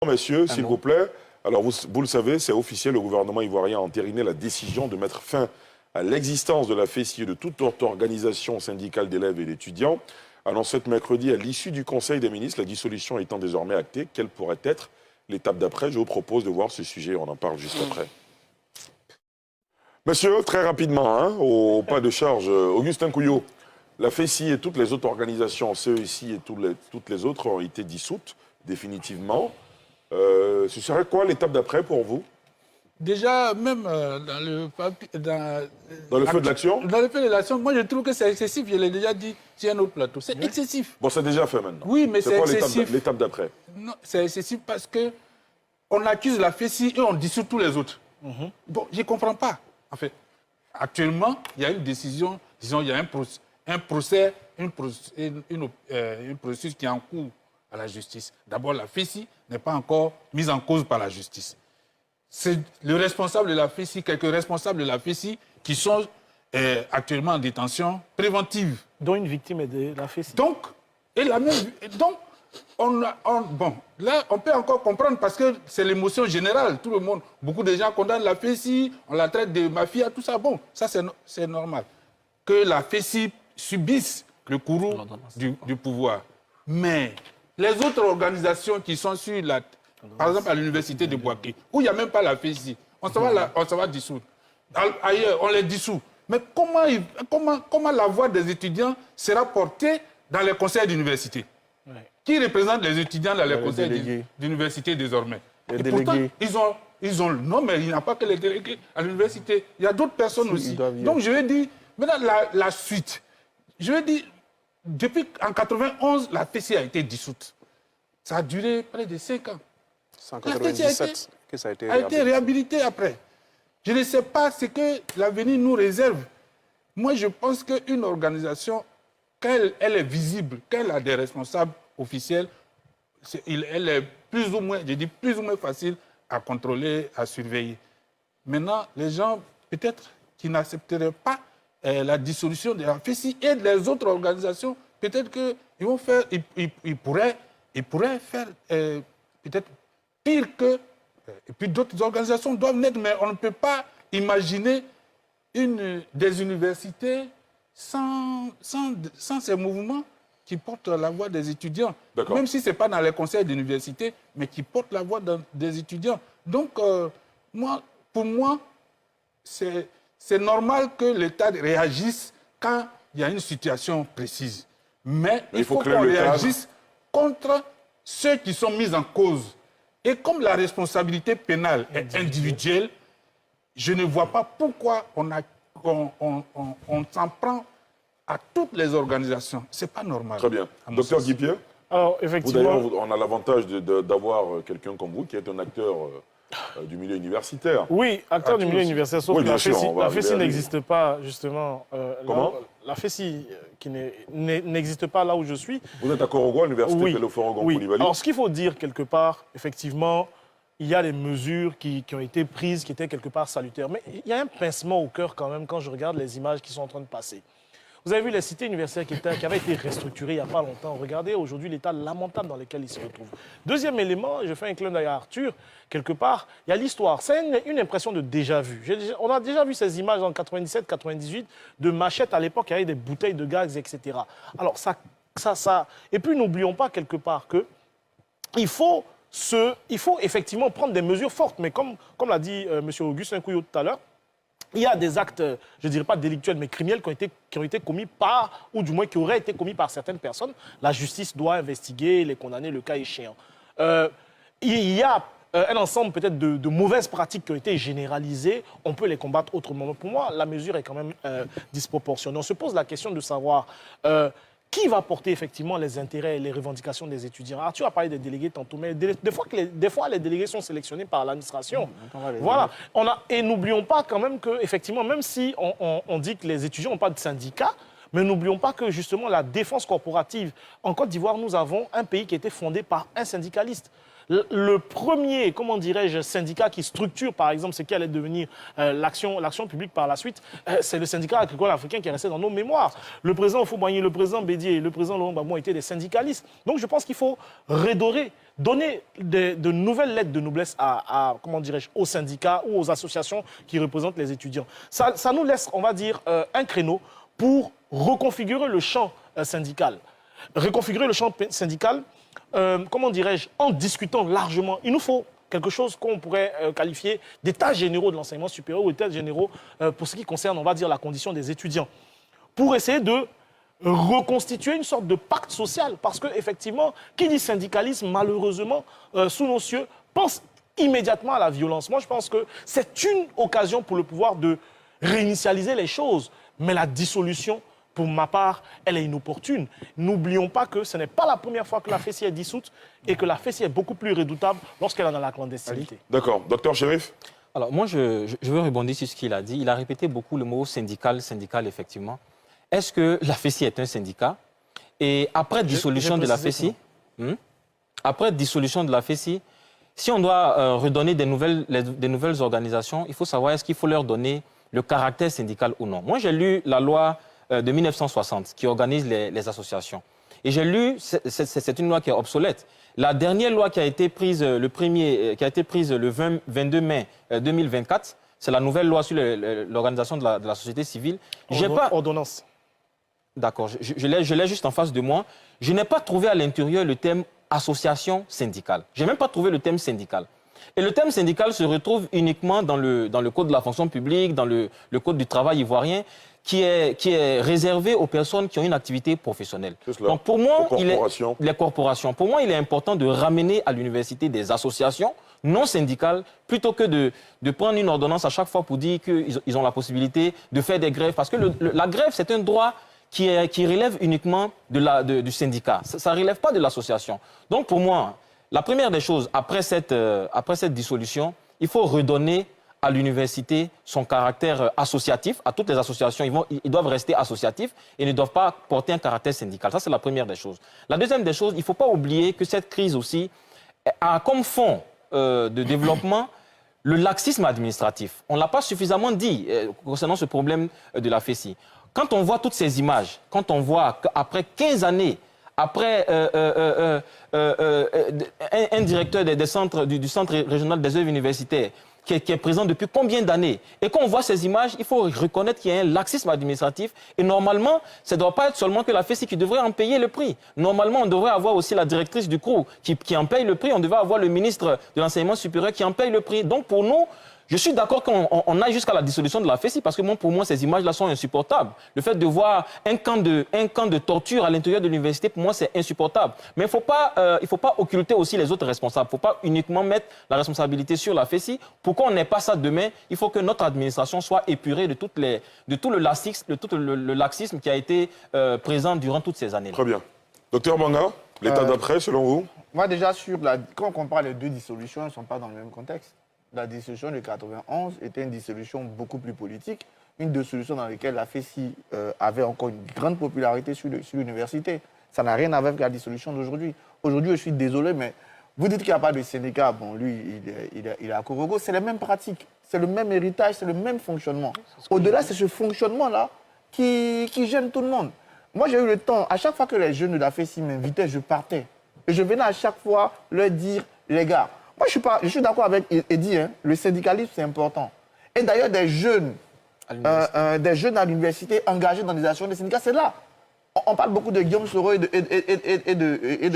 messieurs, s'il vous plaît. Alors, vous le savez, c'est officiel, le gouvernement ivoirien a entériné la décision de mettre fin à l'existence de la FESI et de toute autre organisation syndicale d'élèves et d'étudiants. Annoncé ce mercredi à l'issue du Conseil des ministres, la dissolution étant désormais actée, quelle pourrait être l'étape d'après? Je vous propose de voir ce sujet, on en parle juste après. Monsieur, très rapidement, hein, au pas de charge, Augustin Couillot, la FESI et toutes les autres organisations, CESI et toutes les autres ont été dissoutes définitivement. Ce serait quoi l'étape d'après pour vous? Déjà, même dans le feu de l'action? Dans le feu de l'action, moi je trouve que c'est excessif, je l'ai déjà dit sur un autre plateau. C'est excessif. Bon, c'est déjà fait maintenant. Oui, mais c'est excessif. Quoi l'étape d'après? Non, c'est excessif parce que on accuse la FESI et on dissout tous les autres. Bon, je ne comprends pas. En fait, actuellement, il y a une décision, disons, il y a un procès, une procédure qui est en cours à la justice. D'abord, la FESI n'est pas encore mise en cause par la justice. C'est le responsable de la FESI, quelques responsables de la FESI qui sont actuellement en détention préventive. Dont une victime est de la FESI. Donc, bon, là, on peut encore comprendre parce que c'est l'émotion générale. Tout le monde, beaucoup de gens condamnent la FESI, on la traite de mafia, tout ça. Bon, ça, c'est normal. Que la FESI subisse le courroux du pouvoir. Mais les autres organisations qui sont sur la... Par exemple, à l'université de Bouaké, où il n'y a même pas la FESI, on se va dissoudre. Ailleurs, on les dissout. Mais comment la voix des étudiants sera portée dans les conseils d'université? Qui représente les étudiants dans les conseils d'université désormais? Et pourtant, ils ont... Non, mais il n'y a pas que les délégués à l'université. Il y a d'autres personnes aussi. Donc, je vais dire, maintenant, la suite. Je vais dire, depuis en 91, la FESI a été dissoute. Ça a duré près de 5 ans. En 1997 que ça a été réhabilité après. Je ne sais pas ce que l'avenir nous réserve. Moi, je pense qu'une organisation, quand elle est visible, quand elle a des responsables officiels, elle est plus ou moins, je dis plus ou moins facile à contrôler, à surveiller. Maintenant, les gens, peut-être, qui n'accepteraient pas la dissolution de la FESI et des autres organisations, peut-être qu'ils vont faire, ils pourraient faire peut-être pire que... Et puis d'autres organisations doivent naître, mais on ne peut pas imaginer des universités sans ces mouvements qui portent la voix des étudiants. Même si ce n'est pas dans les conseils d'université, mais qui portent la voix des étudiants. Donc, pour moi, c'est normal que l'État réagisse quand il y a une situation précise. Mais il faut qu'on réagisse contre ceux qui sont mis en cause. Et comme la responsabilité pénale est individuelle, je ne vois pas pourquoi on s'en prend à toutes les organisations. Ce n'est pas normal. Très bien. Docteur Guy-Pierre, alors, effectivement, on a l'avantage d'avoir quelqu'un comme vous qui est un acteur du milieu universitaire. Oui, acteur du milieu universitaire, sauf que la FESI n'existe pas, justement. Comment? La FESI qui n'existe pas là où je suis. Vous êtes à Korogo, à l'université Pélo-Forogon-Koulibaly. Alors, ce qu'il faut dire quelque part, effectivement, il y a des mesures qui ont été prises, qui étaient quelque part salutaires. Mais il y a un pincement au cœur quand même quand je regarde les images qui sont en train de passer. Vous avez vu les cités universitaires qui avaient été restructurées il n'y a pas longtemps. Regardez aujourd'hui l'état lamentable dans lequel ils se retrouvent. Deuxième élément, je fais un clin d'œil à Arthur, quelque part, il y a l'histoire. C'est une impression de déjà-vu. On a déjà vu ces images en 97, 98, de machettes à l'époque, avec des bouteilles de gaz, etc. Alors, et puis n'oublions pas quelque part que il faut effectivement prendre des mesures fortes. Mais comme l'a dit M. Augustin Couillot tout à l'heure, il y a des actes, je ne dirais pas délictuels, mais criminels qui ont été commis par, ou du moins qui auraient été commis par certaines personnes. La justice doit investiguer, les condamner le cas échéant. Il y a un ensemble peut-être de mauvaises pratiques qui ont été généralisées. On peut les combattre autrement. Mais pour moi, la mesure est quand même disproportionnée. On se pose la question de savoir qui va porter effectivement les intérêts et les revendications des étudiants. Arthur a parlé des délégués tantôt, mais des fois, les délégués sont sélectionnés par l'administration. Voilà. Et n'oublions pas quand même que, effectivement, même si on dit que les étudiants n'ont pas de syndicat, mais n'oublions pas que, justement, la défense corporative, en Côte d'Ivoire, nous avons un pays qui a été fondé par un syndicaliste. Le premier, comment dirais-je, syndicat qui structure, par exemple, ce qui allait devenir l'action publique par la suite, c'est le syndicat agricole africain qui est resté dans nos mémoires. Le président Houphouët-Boigny, le président Bédié et le président Laurent Gbagbo étaient des syndicalistes. Donc je pense qu'il faut redorer, donner de nouvelles lettres de noblesse comment dirais-je, aux syndicats ou aux associations qui représentent les étudiants. Ça nous laisse, on va dire, un créneau pour reconfigurer le champ syndical. Reconfigurer le champ syndical, comment dirais-je, en discutant largement. Il nous faut quelque chose qu'on pourrait qualifier d'états généraux de l'enseignement supérieur ou états généraux pour ce qui concerne, on va dire, la condition des étudiants. Pour essayer de reconstituer une sorte de pacte social. Parce qu'effectivement, qui dit syndicalisme, malheureusement, sous nos cieux, pense immédiatement à la violence. Moi, je pense que c'est une occasion pour le pouvoir de réinitialiser les choses. Mais la dissolution, pour ma part, elle est inopportune. N'oublions pas que ce n'est pas la première fois que la FESI est dissoute et que la FESI est beaucoup plus redoutable lorsqu'elle est dans la clandestinité. D'accord. Docteur Chérif? Alors, moi, je veux rebondir sur ce qu'il a dit. Il a répété beaucoup le mot syndical, effectivement. Est-ce que la FESI est un syndicat? Et après dissolution de la FESI, si on doit redonner des nouvelles organisations, il faut savoir est-ce qu'il faut leur donner le caractère syndical ou non. Moi, j'ai lu la loi de 1960 qui organise les associations. Et j'ai lu, c'est une loi qui est obsolète. La dernière loi qui a été prise le 22 mai 2024, c'est la nouvelle loi sur l'organisation de la société civile. Ordonnance. D'accord, je l'ai juste en face de moi. Je n'ai pas trouvé à l'intérieur le terme association syndicale. Je n'ai même pas trouvé le terme syndical. Et le terme syndical se retrouve uniquement dans le code de la fonction publique, dans le code du travail ivoirien, qui est réservé aux personnes qui ont une activité professionnelle. Donc pour moi, les corporations. Pour moi, il est important de ramener à l'université des associations non syndicales, plutôt que de prendre une ordonnance à chaque fois pour dire qu'ils ont la possibilité de faire des grèves. Parce que la grève, c'est un droit qui relève uniquement du syndicat. Ça ne relève pas de l'association. Donc pour moi, la première des choses, après cette dissolution, il faut redonner à l'université son caractère associatif. À toutes les associations, ils doivent rester associatifs et ne doivent pas porter un caractère syndical. Ça, c'est la première des choses. La deuxième des choses, il ne faut pas oublier que cette crise aussi a comme fond de développement le laxisme administratif. On ne l'a pas suffisamment dit concernant ce problème de la FESI. Quand on voit toutes ces images, quand on voit qu'après 15 années, après un directeur du Centre régional des œuvres universitaires qui est présent depuis combien d'années, et qu'on voit ces images, il faut reconnaître qu'il y a un laxisme administratif. Et normalement, ça ne doit pas être seulement que la FESI qui devrait en payer le prix. Normalement, on devrait avoir aussi la directrice du CROU qui en paye le prix. On devrait avoir le ministre de l'Enseignement supérieur qui en paye le prix. Donc pour nous, je suis d'accord qu'on aille jusqu'à la dissolution de la FESI parce que pour moi, ces images-là sont insupportables. Le fait de voir un camp de torture à l'intérieur de l'université, pour moi, c'est insupportable. Mais il ne faut pas occulter aussi les autres responsables. Il ne faut pas uniquement mettre la responsabilité sur la FESI. Pour qu'on n'ait pas ça demain, il faut que notre administration soit épurée de tout le laxisme qui a été présent durant toutes ces années. Très bien. Docteur Banga, l'état d'après, selon vous? Moi, déjà, quand on compare les deux dissolutions, elles ne sont pas dans le même contexte. La dissolution de 91 était une dissolution beaucoup plus politique, une dissolution dans laquelle la FESI avait encore une grande popularité sur l'université. Ça n'a rien à voir avec la dissolution d'aujourd'hui. Aujourd'hui, je suis désolé, mais vous dites qu'il n'y a pas de syndicat. Bon, lui, il est à Korogo. C'est les mêmes pratiques, c'est le même héritage, c'est le même fonctionnement. Au-delà, c'est ce fonctionnement-là qui gêne tout le monde. Moi, j'ai eu le temps, à chaque fois que les jeunes de la FESI m'invitaient, je partais. Et je venais à chaque fois leur dire, les gars, moi, je suis d'accord avec Eddy, hein, le syndicalisme, c'est important. Et d'ailleurs, des jeunes à l'université engagés dans des actions des syndicats, c'est là. On parle beaucoup de Guillaume Soro et de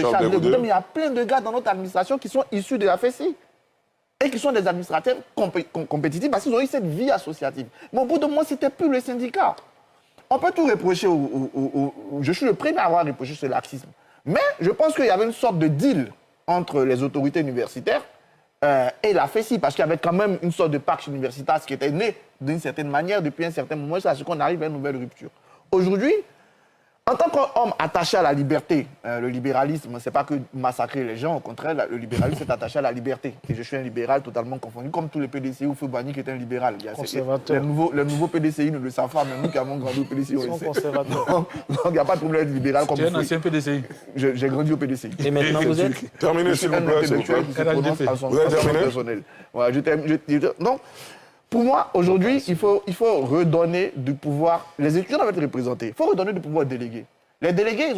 Charles de Gaulle, mais il y a plein de gars dans notre administration qui sont issus de la FESI et qui sont des administrateurs compétitifs parce qu'ils ont eu cette vie associative. Mais au bout de moi, ce n'était plus le syndicat. On peut tout reprocher, je suis le premier à avoir reproché ce laxisme. Mais je pense qu'il y avait une sorte de deal entre les autorités universitaires et la FESI, parce qu'il y avait quand même une sorte de pacte universitaire qui était né d'une certaine manière depuis un certain moment, c'est à ce qu'on arrive à une nouvelle rupture. Aujourd'hui, En tant qu'homme attaché à la liberté, le libéralisme, c'est pas que massacrer les gens, au contraire, le libéralisme est attaché à la liberté. Et je suis un libéral totalement confondu, comme tous les PDCI ou Fobani qui est un libéral. Conservateur. Les nouveaux PDCI ne le savent pas, mais nous qui avons grandi au PDCI, Ils sont conservateurs. donc il n'y a pas de problème d'être libéral comme Tu es un ancien PDCI. J'ai grandi au PDCI. Et maintenant, vous êtes Terminez, Je suis s'il vous un plaît. s'il vous plaît. intellectuel qui se prononce à son Vous avez terminé personnel. Voilà, donc, pour moi, aujourd'hui, il faut redonner du pouvoir. Les étudiants doivent être représentés. Il faut redonner du pouvoir aux délégués. Les délégués,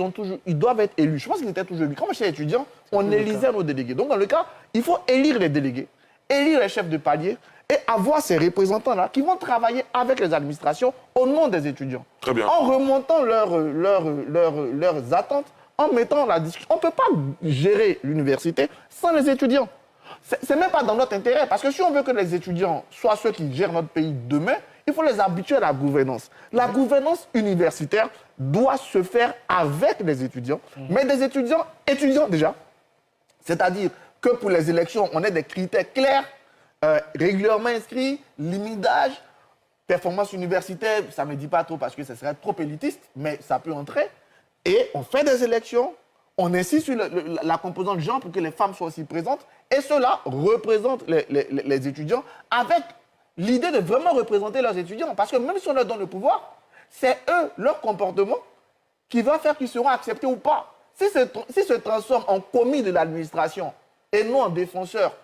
ils doivent être élus. Je pense qu'ils étaient toujours élus. Quand j'étais étudiant, on élisait nos délégués. Donc, dans le cas, il faut élire les délégués, élire les chefs de palier et avoir ces représentants-là qui vont travailler avec les administrations au nom des étudiants. Très bien. En remontant leurs attentes, en mettant la discussion. On ne peut pas gérer l'université sans les étudiants. C'est même pas dans notre intérêt, parce que si on veut que les étudiants soient ceux qui gèrent notre pays demain, il faut les habituer à la gouvernance. La gouvernance universitaire doit se faire avec les étudiants, mais des étudiants déjà. C'est-à-dire que pour les élections, on ait des critères clairs, régulièrement inscrits, limite d'âge, performance universitaire, ça ne me dit pas trop parce que ce serait trop élitiste, mais ça peut entrer. Et on fait des élections, on insiste sur la composante genre pour que les femmes soient aussi présentes, et cela représente les étudiants avec l'idée de vraiment représenter leurs étudiants. Parce que même si on leur donne le pouvoir, c'est eux, leur comportement, qui va faire qu'ils seront acceptés ou pas. S'ils se transforment en commis de l'administration et non en défenseurs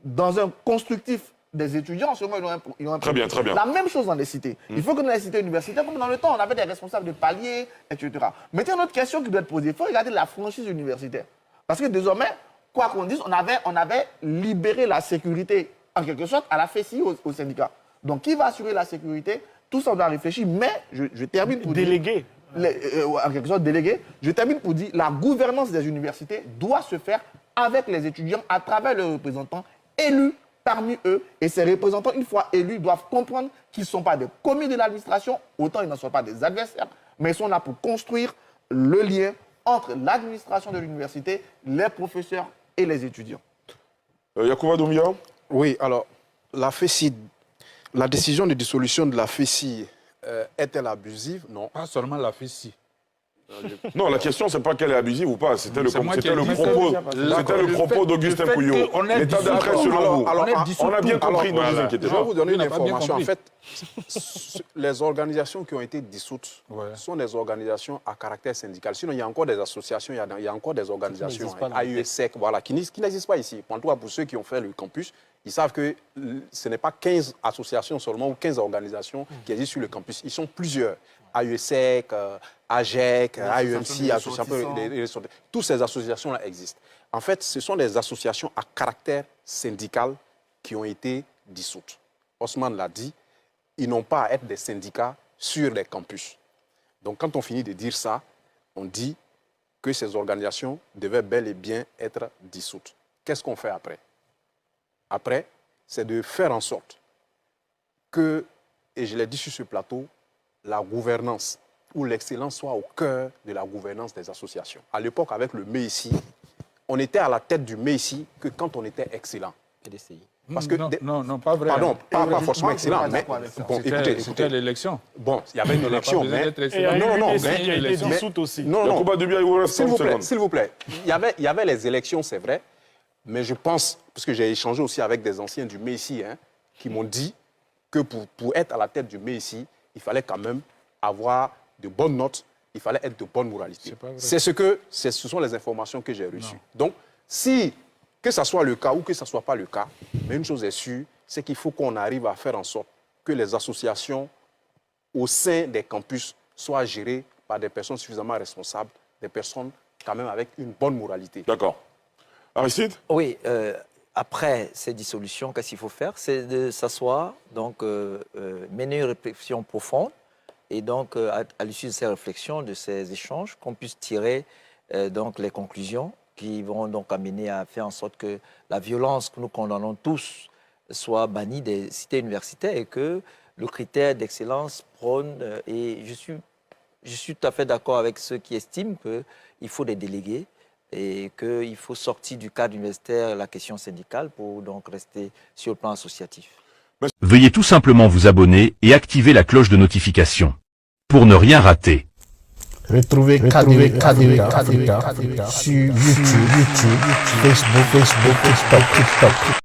dans un constructif des étudiants, en ce moment, ils ont un Très bien, très bien. La même chose dans les cités. Il faut que dans les cités universitaires, comme dans le temps, on avait des responsables de paliers, etc. Mais il y a une autre question qui doit être posée. Il faut regarder la franchise universitaire. Parce que désormais, quoi qu'on dise, on avait libéré la sécurité, en quelque sorte, à la FESI, au syndicat. Donc, qui va assurer la sécurité? Tout ça, on doit réfléchir. Mais, je termine pour Délégué. en quelque sorte délégué, je termine pour dire la gouvernance des universités doit se faire avec les étudiants à travers leurs représentants élus parmi eux. Et ces représentants, une fois élus, doivent comprendre qu'ils ne sont pas des commis de l'administration, autant ils ne sont pas des adversaires, mais ils sont là pour construire le lien entre l'administration de l'université, les professeurs et les étudiants. Yacouba Doumbia. Oui, alors, la décision de dissolution de la FESI est-elle abusive? Non. Pas seulement la FESI. Non, la question, c'est pas qu'elle est abusive ou pas. C'était le propos d'Augustin Pouillot. L'état d'entrée selon vous. On a bien compris, ne vous inquiétez Je vais pas. vous donner On une n'a pas bien information. En compris. fait, les organisations qui ont été dissoutes sont des organisations à caractère syndical. Sinon, il y a encore des associations, il y a encore des organisations, AUSEC, voilà, qui n'existent pas ici. En tout cas, pour ceux qui ont fait le campus, ils savent que ce n'est pas 15 associations seulement ou 15 organisations qui existent sur le campus. Ils sont plusieurs. AUSEC, AGEC, AUMC, association, toutes ces associations-là existent. En fait, ce sont des associations à caractère syndical qui ont été dissoutes. Osman l'a dit, ils n'ont pas à être des syndicats sur les campus. Donc, quand on finit de dire ça, on dit que ces organisations devaient bel et bien être dissoutes. Qu'est-ce qu'on fait après? Après, c'est de faire en sorte que, et je l'ai dit sur ce plateau, la gouvernance ou l'excellence soit au cœur de la gouvernance des associations. À l'époque, avec le MEICI, on était à la tête du MEICI que quand on était excellent. PDCI. Parce que non, pas vrai. Pardon, pas forcément excellent, mais bon, écoutez, C'était l'élection. bon, il y avait une élection, mais Et il y a eu qui a été mais- dissoute aussi. non, non, Yacouba Doumbia, il vous reste 30 secondes. s'il vous plaît, il y avait les élections, c'est vrai, mais je pense, parce que j'ai échangé aussi avec des anciens du MEICI, qui m'ont dit que pour être à la tête du MEICI, il fallait quand même avoir de bonnes notes, il fallait être de bonne moralité. Ce sont les informations que j'ai reçues. Donc, que ce soit le cas ou que ce ne soit pas le cas, mais une chose est sûre, c'est qu'il faut qu'on arrive à faire en sorte que les associations au sein des campus soient gérées par des personnes suffisamment responsables, des personnes quand même avec une bonne moralité. D'accord. Aristide? Oui, après ces dissolutions, qu'est-ce qu'il faut faire? C'est de s'asseoir, donc mener une réflexion profonde, et donc à l'issue de ces réflexions, de ces échanges, qu'on puisse tirer donc les conclusions qui vont donc amener à faire en sorte que la violence que nous condamnons tous soit bannie des cités universitaires et que le critère d'excellence prône, et je suis tout à fait d'accord avec ceux qui estiment qu'il faut des délégués et qu'il faut sortir du cadre universitaire la question syndicale pour donc rester sur le plan associatif. Veuillez tout simplement vous abonner et activer la cloche de notification pour ne rien rater. Retrouvez KDV Africa sur YouTube, Facebook, TikTok.